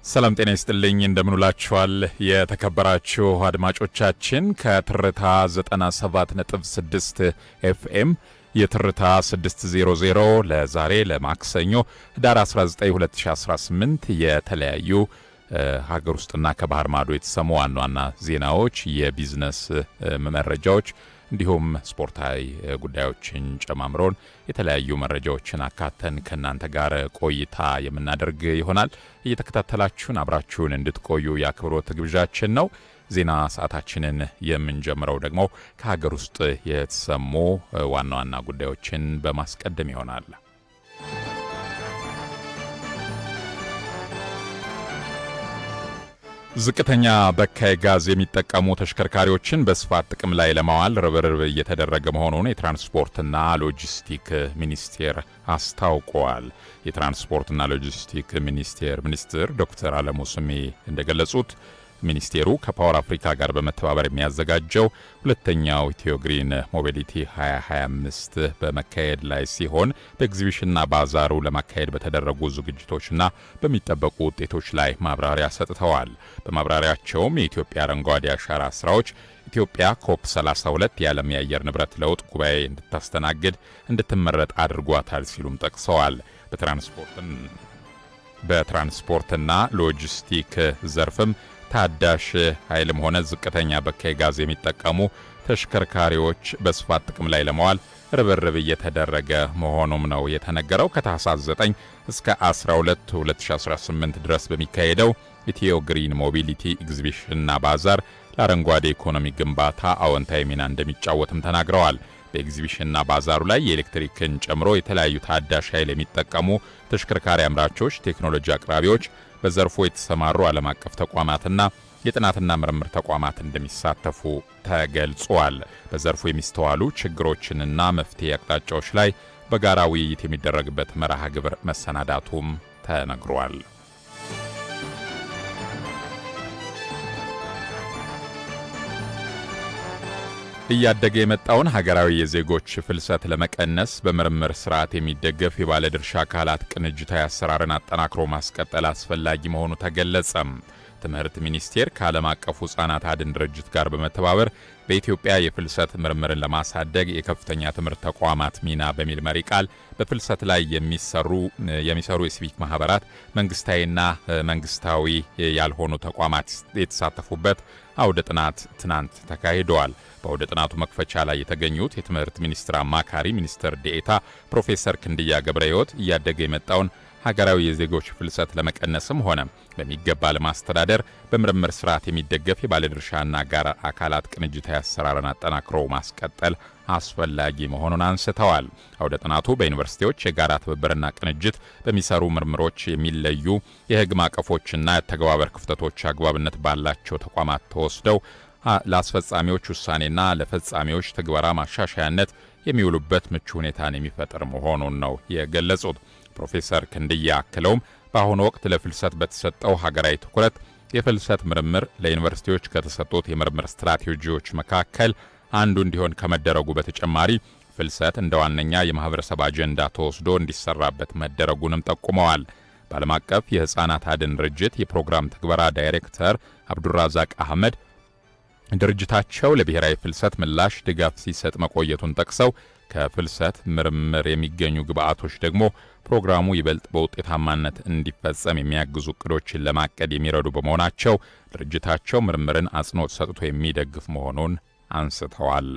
ሰላም ጤና ይስጥልኝ እንደምንላችኋል የተከበራችሁ አድማጮቻችን ከትርታ 97.6 ኤፍኤም የትርታ 600 ለዛሬ ለማክሰኞ ህዳር 19 2018 የተለያዩ ሀገር ውስጥና ከባህር ማዶ የተሰሙ ዋና ዜናዎች የቢዝነስ መረጃዎች እንዲሁም ስፖርታዊ ጉዳዮችን ጨማምሮን የተለያዩ መረጃዎችን አካተን ከናንተ ጋር ቆይታ የምናደርግ ይሆናል። እየተከታተላችሁን አብራችሁን እንድትቆዩ የአክብሮት ግብዣችን ነው። ዜና ሰዓታችንን የምንጀምረው ደግሞ ከሀገር ውስጥ የተሰሙ ዋና ጉዳዮችን በማስቀደም ይሆናል። ዝቅተኛ በካይ ጋዝ የሚጠቀሙ ተሽከርካሪዎችን በስፋት ጥቅም ላይ ለማዋል ርብርብ እየተደረገ መሆኑን የትራንስፖርትና ሎጂስቲክ ሚኒስቴር አስታውቋል። የትራንስፖርትና ሎጂስቲክ ሚኒስትር ዶክተር አለሙ ስሜ እንደገለጹት ሚኒስቴሩ ከፓወር አፍሪካ ጋር በመተባበር የሚያዘጋጀው ሁለተኛው ኢትዮ ግሪን ሞቢሊቲ 2025 በመካሄድ ላይ ሲሆን በኤግዚቢሽንና ባዛሩ ለማካሄድ በተደረጉ ዝግጅቶችና በሚጠበቁ ውጤቶች ላይ ማብራሪያ ሰጥተዋል። በማብራሪያቸውም የኢትዮጵያ አረንጓዴ አሻራ ስራዎች ኢትዮጵያ ኮፕ 32 የዓለም የአየር ንብረት ለውጥ ጉባኤ እንድታስተናግድ እንድትመረጥ አድርጓታል ሲሉም ጠቅሰዋል። በትራንስፖርትና ሎጂስቲክ ዘርፍም ታዳሽ ኃይልም ሆነ ዝቅተኛ በካይ ጋዝ የሚጠቀሙ ተሽከርካሪዎች በስፋት ጥቅም ላይ ለማዋል ርብርብ እየተደረገ መሆኑም ነው የተነገረው። ከታህሳስ 9 እስከ 12 2018 ድረስ በሚካሄደው ኢትዮ ግሪን ሞቢሊቲ ኤግዚቢሽንና ባዛር ለአረንጓዴ ኢኮኖሚ ግንባታ አዎንታዊ ሚና እንደሚጫወትም ተናግረዋል። በኤግዚቢሽንና ባዛሩ ላይ የኤሌክትሪክን ጨምሮ የተለያዩ ታዳሽ ኃይል የሚጠቀሙ ተሽከርካሪ አምራቾች፣ ቴክኖሎጂ አቅራቢዎች፣ በዘርፉ የተሰማሩ ዓለም አቀፍ ተቋማትና የጥናትና ምርምር ተቋማት እንደሚሳተፉ ተገልጿል። በዘርፉ የሚስተዋሉ ችግሮችንና መፍትሄ አቅጣጫዎች ላይ በጋራ ውይይት የሚደረግበት መርሃ ግብር መሰናዳቱም ተነግሯል። እያደገ የመጣውን ሀገራዊ የዜጎች ፍልሰት ለመቀነስ በምርምር ስርዓት የሚደገፍ የባለድርሻ አካላት ቅንጅታዊ አሰራርን አጠናክሮ ማስቀጠል አስፈላጊ መሆኑ ተገለጸ። ትምህርት ሚኒስቴር ከዓለም አቀፉ ሕፃናት አድን ድርጅት ጋር በመተባበር በኢትዮጵያ የፍልሰት ምርምርን ለማሳደግ የከፍተኛ ትምህርት ተቋማት ሚና በሚል መሪ ቃል በፍልሰት ላይ የሚሰሩ የሲቪክ ማህበራት፣ መንግስታዊና መንግስታዊ ያልሆኑ ተቋማት የተሳተፉበት አውደ ጥናት ትናንት ተካሂደዋል። በአውደ ጥናቱ መክፈቻ ላይ የተገኙት የትምህርት ሚኒስትር አማካሪ ሚኒስትር ዴኤታ ፕሮፌሰር ክንድያ ገብረ ሕይወት እያደገ የመጣውን ሀገራዊ የዜጎች ፍልሰት ለመቀነስም ሆነ በሚገባ ለማስተዳደር በምርምር ስርዓት የሚደገፍ የባለድርሻና አጋር አካላት ቅንጅታዊ አሰራርን አጠናክሮ ማስቀጠል አስፈላጊ መሆኑን አንስተዋል። አውደ ጥናቱ በዩኒቨርሲቲዎች የጋራ ትብብርና ቅንጅት በሚሰሩ ምርምሮች የሚለዩ የህግ ማዕቀፎችና የተግባበር ክፍተቶች አግባብነት ባላቸው ተቋማት ተወስደው ለአስፈጻሚዎች ውሳኔና ለፈጻሚዎች ትግበራ ማሻሻያነት የሚውሉበት ምቹ ሁኔታን የሚፈጥር መሆኑን ነው የገለጹት። ፕሮፌሰር ክንድያ አክለውም በአሁኑ ወቅት ለፍልሰት በተሰጠው ሀገራዊ ትኩረት የፍልሰት ምርምር ለዩኒቨርሲቲዎች ከተሰጡት የምርምር ስትራቴጂዎች መካከል አንዱ እንዲሆን ከመደረጉ በተጨማሪ ፍልሰት እንደ ዋነኛ የማህበረሰብ አጀንዳ ተወስዶ እንዲሰራበት መደረጉንም ጠቁመዋል። በዓለም አቀፍ የሕፃናት አድን ድርጅት የፕሮግራም ትግበራ ዳይሬክተር አብዱራዛቅ አህመድ ድርጅታቸው ለብሔራዊ ፍልሰት ምላሽ ድጋፍ ሲሰጥ መቆየቱን ጠቅሰው ከፍልሰት ምርምር የሚገኙ ግብአቶች ደግሞ ፕሮግራሙ ይበልጥ በውጤታማነት እንዲፈጸም የሚያግዙ እቅዶችን ለማቀድ የሚረዱ በመሆናቸው ድርጅታቸው ምርምርን አጽንኦት ሰጥቶ የሚደግፍ መሆኑን አንስተዋል።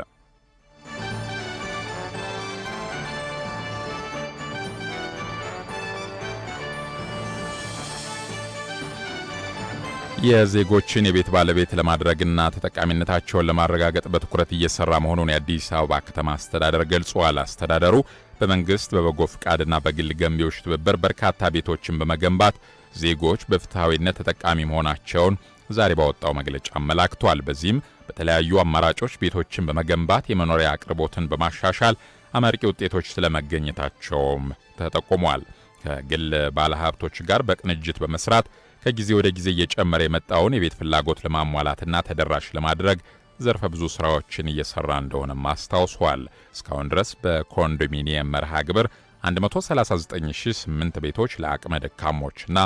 የዜጎችን የቤት ባለቤት ለማድረግና ተጠቃሚነታቸውን ለማረጋገጥ በትኩረት እየሰራ መሆኑን የአዲስ አበባ ከተማ አስተዳደር ገልጿል። አስተዳደሩ በመንግስት በበጎ ፍቃድና በግል ገንቢዎች ትብብር በርካታ ቤቶችን በመገንባት ዜጎች በፍትሐዊነት ተጠቃሚ መሆናቸውን ዛሬ ባወጣው መግለጫ አመላክቷል። በዚህም በተለያዩ አማራጮች ቤቶችን በመገንባት የመኖሪያ አቅርቦትን በማሻሻል አመርቂ ውጤቶች ስለመገኘታቸውም ተጠቁሟል። ከግል ባለሀብቶች ጋር በቅንጅት በመስራት ከጊዜ ወደ ጊዜ እየጨመረ የመጣውን የቤት ፍላጎት ለማሟላትና ተደራሽ ለማድረግ ዘርፈ ብዙ ስራዎችን እየሰራ እንደሆነም አስታውሷል። እስካሁን ድረስ በኮንዶሚኒየም መርሃ ግብር 1398 ቤቶች ለአቅመ ደካሞችና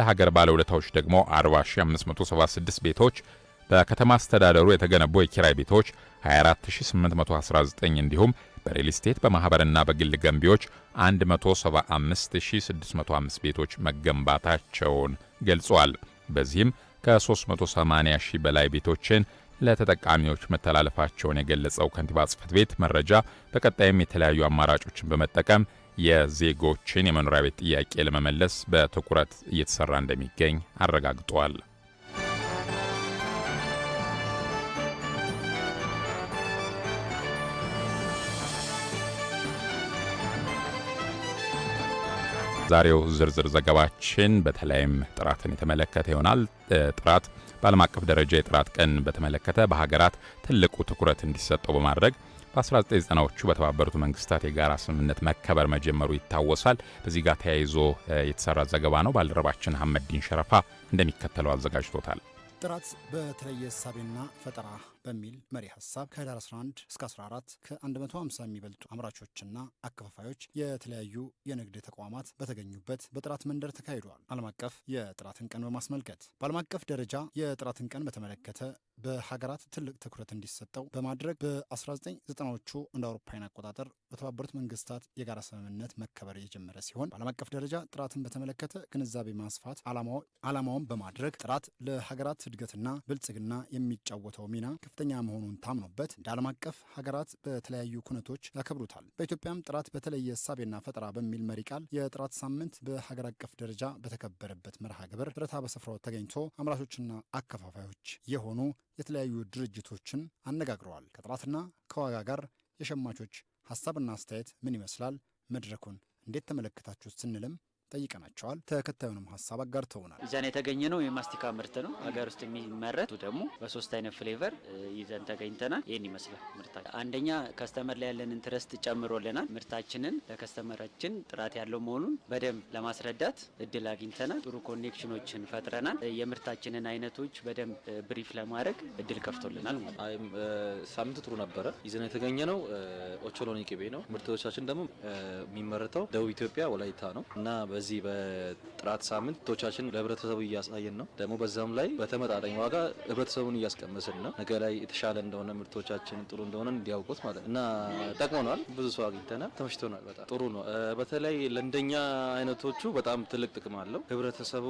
ለሀገር ባለውለታዎች ደግሞ 40576 ቤቶች፣ በከተማ አስተዳደሩ የተገነቡ የኪራይ ቤቶች 24819 እንዲሁም በሪል ስቴት በማህበርና በግል ገንቢዎች 175605 ቤቶች መገንባታቸውን ገልጿል። በዚህም ከ380 ሺህ በላይ ቤቶችን ለተጠቃሚዎች መተላለፋቸውን የገለጸው ከንቲባ ጽሕፈት ቤት መረጃ በቀጣይም የተለያዩ አማራጮችን በመጠቀም የዜጎችን የመኖሪያ ቤት ጥያቄ ለመመለስ በትኩረት እየተሰራ እንደሚገኝ አረጋግጧል። ዛሬው ዝርዝር ዘገባችን በተለይም ጥራትን የተመለከተ ይሆናል። ጥራት በዓለም አቀፍ ደረጃ የጥራት ቀን በተመለከተ በሀገራት ትልቁ ትኩረት እንዲሰጠው በማድረግ በ1990ዎቹ በተባበሩት መንግስታት የጋራ ስምምነት መከበር መጀመሩ ይታወሳል። በዚህ ጋር ተያይዞ የተሰራ ዘገባ ነው። ባልደረባችን አህመዲን ሸረፋ እንደሚከተለው አዘጋጅቶታል። ጥራት በተለየ እሳቤና ፈጠራ በሚል መሪ ሀሳብ ከህዳር 11 እስከ 14 ከ150 የሚበልጡ አምራቾችና አከፋፋዮች የተለያዩ የንግድ ተቋማት በተገኙበት በጥራት መንደር ተካሂዷል። ዓለም አቀፍ የጥራትን ቀን በማስመልከት በዓለም አቀፍ ደረጃ የጥራትን ቀን በተመለከተ በሀገራት ትልቅ ትኩረት እንዲሰጠው በማድረግ በ1990ዎቹ እንደ አውሮፓውያን አቆጣጠር በተባበሩት መንግስታት የጋራ ስምምነት መከበር የጀመረ ሲሆን በዓለም አቀፍ ደረጃ ጥራትን በተመለከተ ግንዛቤ ማስፋት ዓላማውን በማድረግ ጥራት ለሀገራት እድገትና ብልጽግና የሚጫወተው ሚና ከፍተኛ መሆኑን ታምኖበት እንደ ዓለም አቀፍ ሀገራት በተለያዩ ኩነቶች ያከብሩታል። በኢትዮጵያም ጥራት በተለየ እሳቤና ፈጠራ በሚል መሪ ቃል የጥራት ሳምንት በሀገር አቀፍ ደረጃ በተከበረበት መርሃ ግብር ጥረታ በስፍራው ተገኝቶ አምራቾችና አከፋፋዮች የሆኑ የተለያዩ ድርጅቶችን አነጋግረዋል። ከጥራትና ከዋጋ ጋር የሸማቾች ሀሳብና አስተያየት ምን ይመስላል? መድረኩን እንዴት ተመለከታችሁት ስንልም ጠይቀናቸዋል። ተከታዩንም ሀሳብ አጋርተውናል። ይዘን የተገኘ ነው የማስቲካ ምርት ነው። ሀገር ውስጥ የሚመረት ደግሞ በ3 አይነት ፍሌቨር ይዘን ተገኝተናል። ይህን ይመስላል ምርታችን። አንደኛ ከስተመር ላይ ያለን ኢንትረስት ጨምሮልናል። ምርታችንን ለከስተመራችን ጥራት ያለው መሆኑን በደንብ ለማስረዳት እድል አግኝተናል። ጥሩ ኮኔክሽኖችን ፈጥረናል። የምርታችንን አይነቶች በደንብ ብሪፍ ለማድረግ እድል ከፍቶልናል። ሳምንቱ ጥሩ ነበረ። ይዘን የተገኘ ነው ኦቾሎኒ ቅቤ ነው። ምርቶቻችን ደግሞ የሚመረተው ደቡብ ኢትዮጵያ ወላይታ ነው እና በዚህ በጥራት ሳምንት ምርቶቻችን ለህብረተሰቡ እያሳየን ነው። ደግሞ በዛም ላይ በተመጣጣኝ ዋጋ ህብረተሰቡን እያስቀመስን ነው። ነገ ላይ የተሻለ እንደሆነ ምርቶቻችን ጥሩ እንደሆነ እንዲያውቁት ማለት እና ጠቅሞናል። ብዙ ሰው አግኝተናል። ተመችቶናል። በጣም ጥሩ ነው። በተለይ ለእንደኛ አይነቶቹ በጣም ትልቅ ጥቅም አለው። ህብረተሰቡ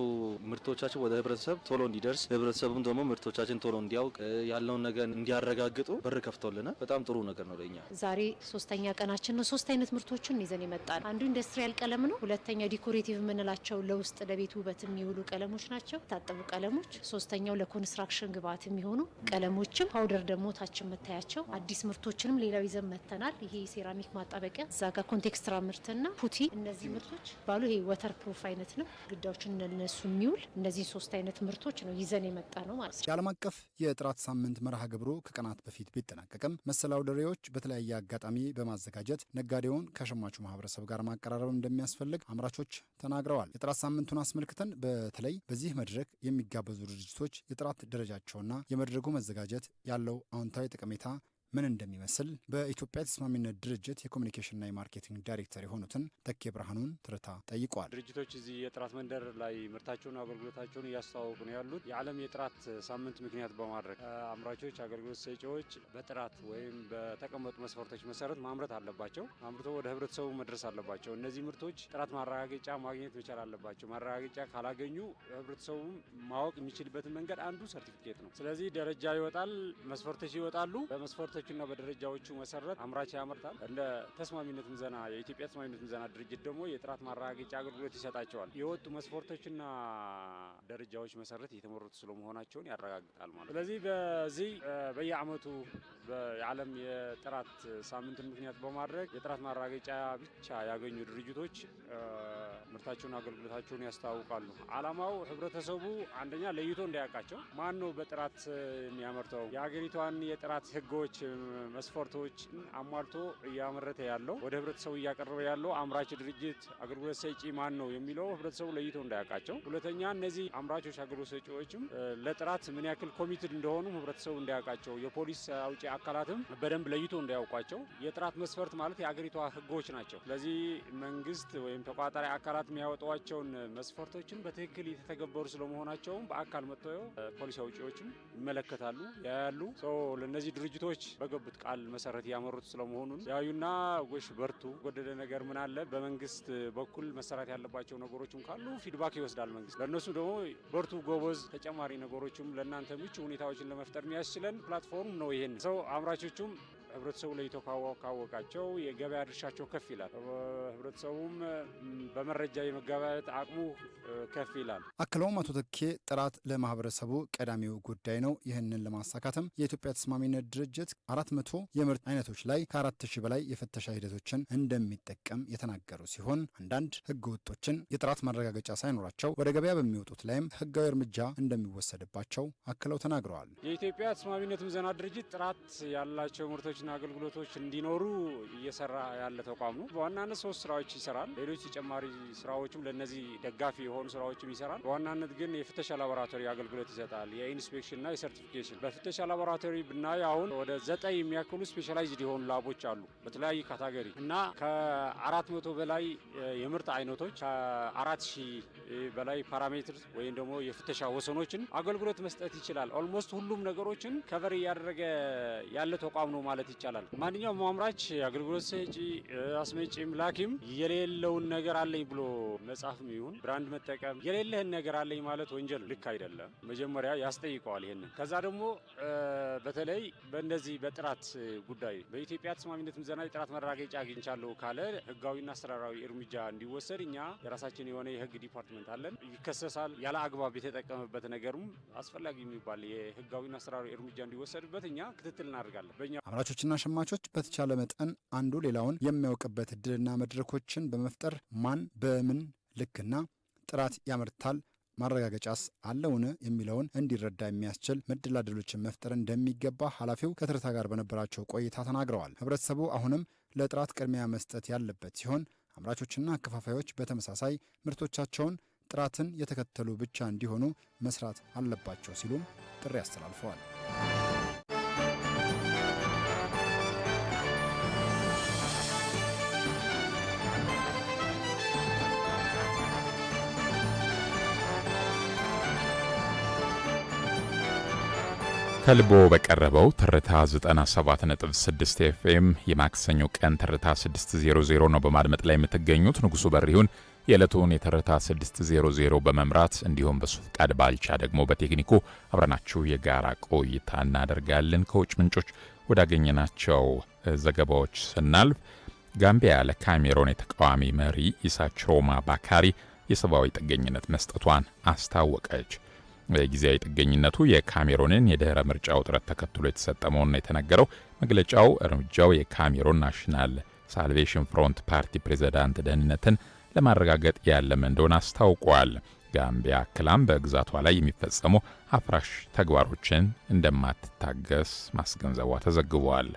ምርቶቻችን ወደ ህብረተሰብ ቶሎ እንዲደርስ፣ ህብረተሰቡም ደግሞ ምርቶቻችን ቶሎ እንዲያውቅ ያለውን ነገር እንዲያረጋግጡ በር ከፍቶልናል። በጣም ጥሩ ነገር ነው ለኛ። ዛሬ 3ኛ ቀናችን ነው። 3 አይነት ምርቶችን ይዘን ይመጣል። አንዱ ኢንዱስትሪያል ቀለም ነው። ሁለተኛው ዲኮሬቲቭ የምንላቸው ለውስጥ ለቤት ውበት የሚውሉ ቀለሞች ናቸው፣ ታጠቡ ቀለሞች። 3ኛው ለኮንስትራክሽን ግብዓት የሚሆኑ ቀለሞችም፣ ፓውደር ደግሞ ታች የምታያቸው አዲስ ምርቶችንም ሌላው ይዘን መተናል። ይሄ ሴራሚክ ማጣበቂያ፣ እዛ ጋር ኮንቴክስትራ ምርትና ፑቲ። እነዚህ ምርቶች ባሉ ይሄ ወተር ፕሩፍ አይነት ነው፣ ግዳዎችን እነሱ የሚውል እነዚህ 3 አይነት ምርቶች ነው ይዘን የመጣ ነው ማለት ነው። የዓለም አቀፍ የጥራት ሳምንት መርሃ ግብሩ ከቀናት በፊት ቢጠናቀቅም መሰል አውደ ርዕዮች በተለያየ አጋጣሚ በማዘጋጀት ነጋዴውን ከሸማቹ ማህበረሰብ ጋር ማቀራረብ እንደሚያስፈልግ አምራቾች ተናግረዋል። የጥራት ሳምንቱን አስመልክተን በተለይ በዚህ መድረክ የሚጋበዙ ድርጅቶች የጥራት ደረጃቸውና የመድረኩ መዘጋጀት ያለው አዎንታዊ ጠቀሜታ ምን እንደሚመስል በኢትዮጵያ ተስማሚነት ድርጅት የኮሚኒኬሽንና የማርኬቲንግ ዳይሬክተር የሆኑትን ተኬ ብርሃኑን ትርታ ጠይቋል። ድርጅቶች እዚህ የጥራት መንደር ላይ ምርታቸውን አገልግሎታቸውን እያስተዋወቁ ነው ያሉት። የዓለም የጥራት ሳምንት ምክንያት በማድረግ አምራቾች፣ አገልግሎት ሰጪዎች በጥራት ወይም በተቀመጡ መስፈርቶች መሰረት ማምረት አለባቸው። አምርቶ ወደ ህብረተሰቡ መድረስ አለባቸው። እነዚህ ምርቶች ጥራት ማረጋገጫ ማግኘት መቻል አለባቸው። ማረጋገጫ ካላገኙ ህብረተሰቡ ማወቅ የሚችልበትን መንገድ አንዱ ሰርቲፊኬት ነው። ስለዚህ ደረጃ ይወጣል፣ መስፈርቶች ይወጣሉ። በመስፈርቶችና በደረጃዎቹ መሰረት አምራች ያመርታል። እንደ ተስማሚነት ምዘና የኢትዮጵያ ተስማሚነት ምዘና ድርጅት ደግሞ የጥራት ማረጋገጫ አገልግሎት ይሰጣቸዋል። የወጡ መስፈርቶችና ደረጃዎች መሰረት የተመረቱ ስለመሆናቸውን ያረጋግጣል ማለት። ስለዚህ በዚህ በየአመቱ የዓለም የጥራት ሳምንትን ምክንያት በማድረግ የጥራት ማረጋገጫ ብቻ ያገኙ ድርጅቶች ምርታቸውን አገልግሎታቸውን ያስተዋውቃሉ። አላማው ህብረተሰቡ አንደኛ ለይቶ እንዳያውቃቸው ማን ነው በጥራት የሚያመርተው፣ የሀገሪቷን የጥራት ህጎች መስፈርቶች አሟልቶ እያመረተ ያለው ወደ ህብረተሰቡ እያቀረበ ያለው አምራች ድርጅት አገልግሎት ሰጪ ማን ነው የሚለው ህብረተሰቡ ለይቶ እንዳያውቃቸው። ሁለተኛ እነዚህ አምራቾች አገልግሎት ሰጪዎችም ለጥራት ምን ያክል ኮሚትድ እንደሆኑ ህብረተሰቡ እንዳያውቃቸው፣ የፖሊስ አውጪ አካላትም በደንብ ለይቶ እንዳያውቋቸው። የጥራት መስፈርት ማለት የሀገሪቷ ህጎች ናቸው። ስለዚህ መንግስት ወይም ተቋጣሪ አካላት አካላት የሚያወጧቸውን መስፈርቶችን በትክክል የተተገበሩ ስለመሆናቸው በአካል መጥተው ፖሊሲ አውጪዎችም ይመለከታሉ፣ ያያሉ። ለነዚህ ድርጅቶች በገቡት ቃል መሰረት ያመሩት ስለመሆኑ ያዩና ጎሽ በርቱ፣ ጎደለ ነገር ምን አለ በመንግስት በኩል መሰራት ያለባቸው ነገሮችም ካሉ ፊድባክ ይወስዳል መንግስት። ለነሱ ደግሞ በርቱ፣ ጎበዝ፣ ተጨማሪ ነገሮችም ለእናንተ ምቹ ሁኔታዎችን ለመፍጠር የሚያስችለን ፕላትፎርም ነው። ይሄን ሰው አምራቾቹም ህብረተሰቡ ለይቶ ካወቃቸው የገበያ ድርሻቸው ከፍ ይላል። ህብረተሰቡም በመረጃ የመገበያየት አቅሙ ከፍ ይላል። አክለውም አቶ ተኬ ጥራት ለማህበረሰቡ ቀዳሚው ጉዳይ ነው። ይህንን ለማሳካትም የኢትዮጵያ ተስማሚነት ድርጅት 400 የምርት አይነቶች ላይ ከ4000 በላይ የፍተሻ ሂደቶችን እንደሚጠቀም የተናገሩ ሲሆን አንዳንድ ህገ ወጦችን የጥራት ማረጋገጫ ሳይኖራቸው ወደ ገበያ በሚወጡት ላይም ህጋዊ እርምጃ እንደሚወሰድባቸው አክለው ተናግረዋል። የኢትዮጵያ ተስማሚነት ምዘና ድርጅት ጥራት ያላቸው ምርቶች አገልግሎቶች እንዲኖሩ እየሰራ ያለ ተቋም ነው። በዋናነት 3 ስራዎች ይሰራል። ሌሎች ተጨማሪ ስራዎችም ለነዚህ ደጋፊ የሆኑ ስራዎችም ይሰራል። በዋናነት ግን የፍተሻ ላቦራቶሪ አገልግሎት ይሰጣል። የኢንስፔክሽንና የሰርቲፊኬሽን በፍተሻ ላቦራቶሪ ብናይ አሁን ወደ 9 የሚያክሉ ስፔሻላይዝድ የሆኑ ላቦች አሉ በተለያዩ ካታጎሪ እና ከ400 በላይ የምርት አይነቶች ከ4000 በላይ ፓራሜትር ወይም ደግሞ የፍተሻ ወሰኖችን አገልግሎት መስጠት ይችላል። ኦልሞስት ሁሉም ነገሮችን ከቨር እያደረገ ያለ ተቋም ነው ማለት ይቻላል። ማንኛውም አምራች አገልግሎት ሰጪ፣ አስመጪም ላኪም የሌለውን ነገር አለኝ ብሎ መጻፍም ይሁን ብራንድ መጠቀም የሌለህን ነገር አለኝ ማለት ወንጀል ልክ አይደለም። መጀመሪያ ያስጠይቀዋል ይሄንን። ከዛ ደግሞ በተለይ በእንደዚህ በጥራት ጉዳይ በኢትዮጵያ ተስማሚነት ምዘና የጥራት ማረጋገጫ አግኝቻለሁ ካለ ህጋዊና አሰራራዊ እርምጃ እንዲወሰድ እኛ የራሳችን የሆነ የህግ ዲፓርትመንት አለን። ይከሰሳል። ያለ አግባብ የተጠቀመበት ነገርም አስፈላጊ የሚባል የህጋዊና አሰራራዊ እርምጃ እንዲወሰድበት እኛ ክትትል እናደርጋለን። በእኛ አምራቾችና ሸማቾች በተቻለ መጠን አንዱ ሌላውን የሚያውቅበት እድልና መድረኮችን በመፍጠር ማን በምን ልክና ጥራት ያመርታል ማረጋገጫስ አለውን የሚለውን እንዲረዳ የሚያስችል መደላደሎችን መፍጠር እንደሚገባ ኃላፊው ከትርታ ጋር በነበራቸው ቆይታ ተናግረዋል። ህብረተሰቡ አሁንም ለጥራት ቅድሚያ መስጠት ያለበት ሲሆን አምራቾችና አከፋፋዮች በተመሳሳይ ምርቶቻቸውን ጥራትን የተከተሉ ብቻ እንዲሆኑ መስራት አለባቸው ሲሉም ጥሪ አስተላልፈዋል። ከልቦ በቀረበው ትርታ 97.6 ኤፍኤም የማክሰኞ ቀን ትርታ 600 ነው በማድመጥ ላይ የምትገኙት። ንጉሱ በሪሁን የዕለቱን የትርታ 600 በመምራት እንዲሁም በሱ ፍቃድ ባልቻ ደግሞ በቴክኒኩ አብረናችሁ የጋራ ቆይታ እናደርጋለን። ከውጭ ምንጮች ወዳገኘናቸው ዘገባዎች ስናልፍ ጋምቢያ ለካሜሮን የተቃዋሚ መሪ ኢሳ ቺሮማ ባካሪ የሰብአዊ ጥገኝነት መስጠቷን አስታወቀች። ጊዜያዊ ጥገኝነቱ የካሜሮንን የድህረ ምርጫ ውጥረት ተከትሎ የተሰጠ መሆኑን የተነገረው መግለጫው እርምጃው የካሜሮን ናሽናል ሳልቬሽን ፍሮንት ፓርቲ ፕሬዝዳንት ደህንነትን ለማረጋገጥ ያለመ እንደሆነ አስታውቋል። ጋምቢያ አክላም በግዛቷ ላይ የሚፈጸሙ አፍራሽ ተግባሮችን እንደማትታገስ ማስገንዘቧ ተዘግቧል።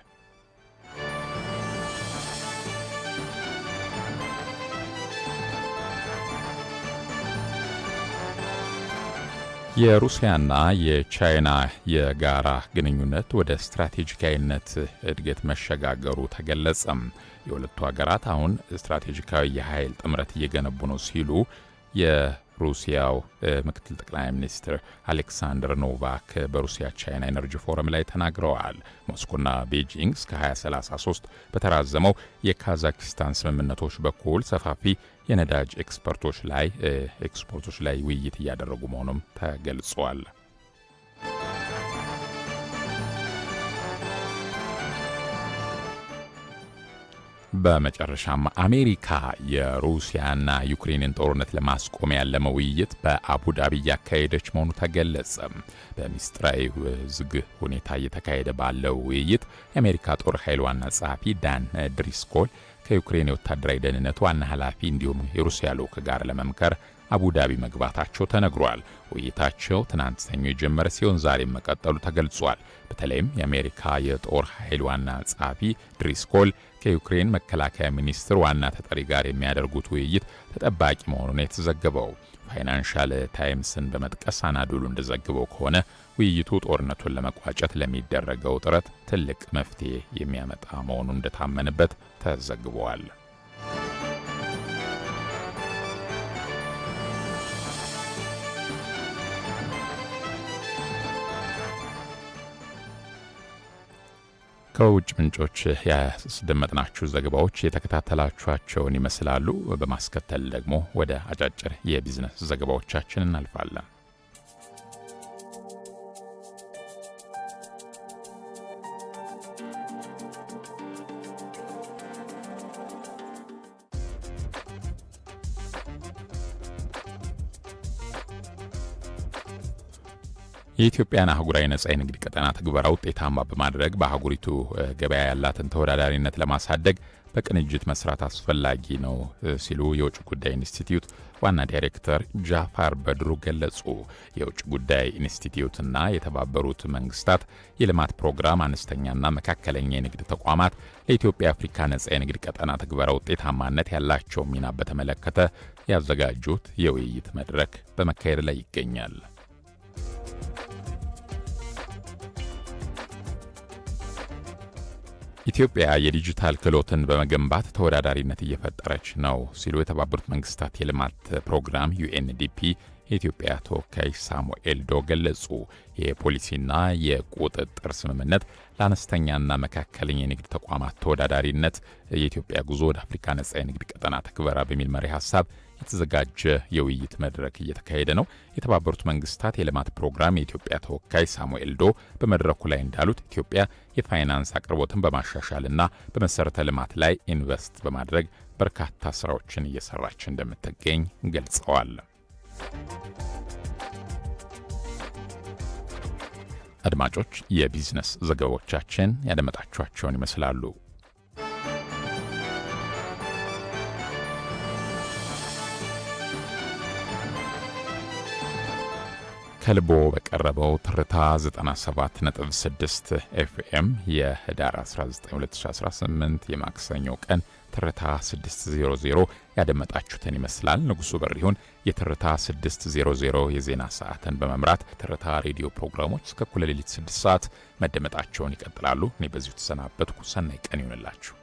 የሩሲያና የቻይና የጋራ ግንኙነት ወደ ስትራቴጂካዊነት እድገት መሸጋገሩ ተገለጸም። የሁለቱ ሀገራት አሁን ስትራቴጂካዊ የኃይል ጥምረት እየገነቡ ነው ሲሉ የሩሲያው ምክትል ጠቅላይ ሚኒስትር አሌክሳንደር ኖቫክ በሩሲያ ቻይና ኤነርጂ ፎረም ላይ ተናግረዋል። ሞስኮና ቤጂንግ እስከ 2033 በተራዘመው የካዛክስታን ስምምነቶች በኩል ሰፋፊ የነዳጅ ኤክስፖርቶች ላይ ውይይት እያደረጉ መሆኑም ተገልጿል። በመጨረሻም አሜሪካ የሩሲያና ዩክሬንን ጦርነት ለማስቆም ያለመ ውይይት በአቡዳቢ እያካሄደች መሆኑ ተገለጸ። በሚስጥራዊ ዝግ ሁኔታ እየተካሄደ ባለው ውይይት የአሜሪካ ጦር ኃይል ዋና ጸሐፊ ዳን ድሪስኮል ከዩክሬን የወታደራዊ ደህንነት ዋና ኃላፊ እንዲሁም የሩሲያ ልዑክ ጋር ለመምከር አቡዳቢ መግባታቸው ተነግሯል። ውይይታቸው ትናንት ሰኞ የጀመረ ሲሆን ዛሬም መቀጠሉ ተገልጿል። በተለይም የአሜሪካ የጦር ኃይል ዋና ጸሐፊ ድሪስኮል ከዩክሬን መከላከያ ሚኒስትር ዋና ተጠሪ ጋር የሚያደርጉት ውይይት ተጠባቂ መሆኑን የተዘገበው ፋይናንሻል ታይምስን በመጥቀስ አናዶሉ እንደዘገበው ከሆነ ውይይቱ ጦርነቱን ለመቋጨት ለሚደረገው ጥረት ትልቅ መፍትሄ የሚያመጣ መሆኑን እንደታመነበት ተዘግቧል። ከውጭ ምንጮች ያስደመጥናችሁ ዘገባዎች የተከታተላችኋቸውን ይመስላሉ። በማስከተል ደግሞ ወደ አጫጭር የቢዝነስ ዘገባዎቻችን እናልፋለን። የኢትዮጵያን አህጉራዊ ነጻ የንግድ ቀጠና ትግበራ ውጤታማ በማድረግ በአህጉሪቱ ገበያ ያላትን ተወዳዳሪነት ለማሳደግ በቅንጅት መስራት አስፈላጊ ነው ሲሉ የውጭ ጉዳይ ኢንስቲትዩት ዋና ዳይሬክተር ጃፋር በድሩ ገለጹ። የውጭ ጉዳይ ኢንስቲትዩትና የተባበሩት መንግስታት የልማት ፕሮግራም አነስተኛና መካከለኛ የንግድ ተቋማት ለኢትዮጵያ አፍሪካ ነጻ የንግድ ቀጠና ትግበራ ውጤታማነት ያላቸው ሚና በተመለከተ ያዘጋጁት የውይይት መድረክ በመካሄድ ላይ ይገኛል። ኢትዮጵያ የዲጂታል ክህሎትን በመገንባት ተወዳዳሪነት እየፈጠረች ነው ሲሉ የተባበሩት መንግስታት የልማት ፕሮግራም ዩኤንዲፒ የኢትዮጵያ ተወካይ ሳሙኤል ዶ ገለጹ። የፖሊሲና የቁጥጥር ስምምነት ለአነስተኛና መካከለኛ የንግድ ተቋማት ተወዳዳሪነት የኢትዮጵያ ጉዞ ወደ አፍሪካ ነጻ የንግድ ቀጠና ትግበራ በሚል መሪ ሀሳብ የተዘጋጀ የውይይት መድረክ እየተካሄደ ነው። የተባበሩት መንግስታት የልማት ፕሮግራም የኢትዮጵያ ተወካይ ሳሙኤል ዶ በመድረኩ ላይ እንዳሉት ኢትዮጵያ የፋይናንስ አቅርቦትን በማሻሻልና በመሰረተ ልማት ላይ ኢንቨስት በማድረግ በርካታ ስራዎችን እየሰራች እንደምትገኝ ገልጸዋል። አድማጮች፣ የቢዝነስ ዘገባዎቻችን ያደመጣችኋቸውን ይመስላሉ። ከልቦ በቀረበው ትርታ 97.6 ኤፍኤም የህዳር 19 2018 የማክሰኞ ቀን ትርታ 600 ያደመጣችሁትን ይመስላል። ንጉሱ በሪሁን የትርታ 600 የዜና ሰዓትን በመምራት ትርታ ሬዲዮ ፕሮግራሞች እስከ እኩለ ሌሊት 6 ሰዓት መደመጣቸውን ይቀጥላሉ። እኔ በዚሁ ተሰናበትኩ። ሰናይ ቀን ይሁንላችሁ።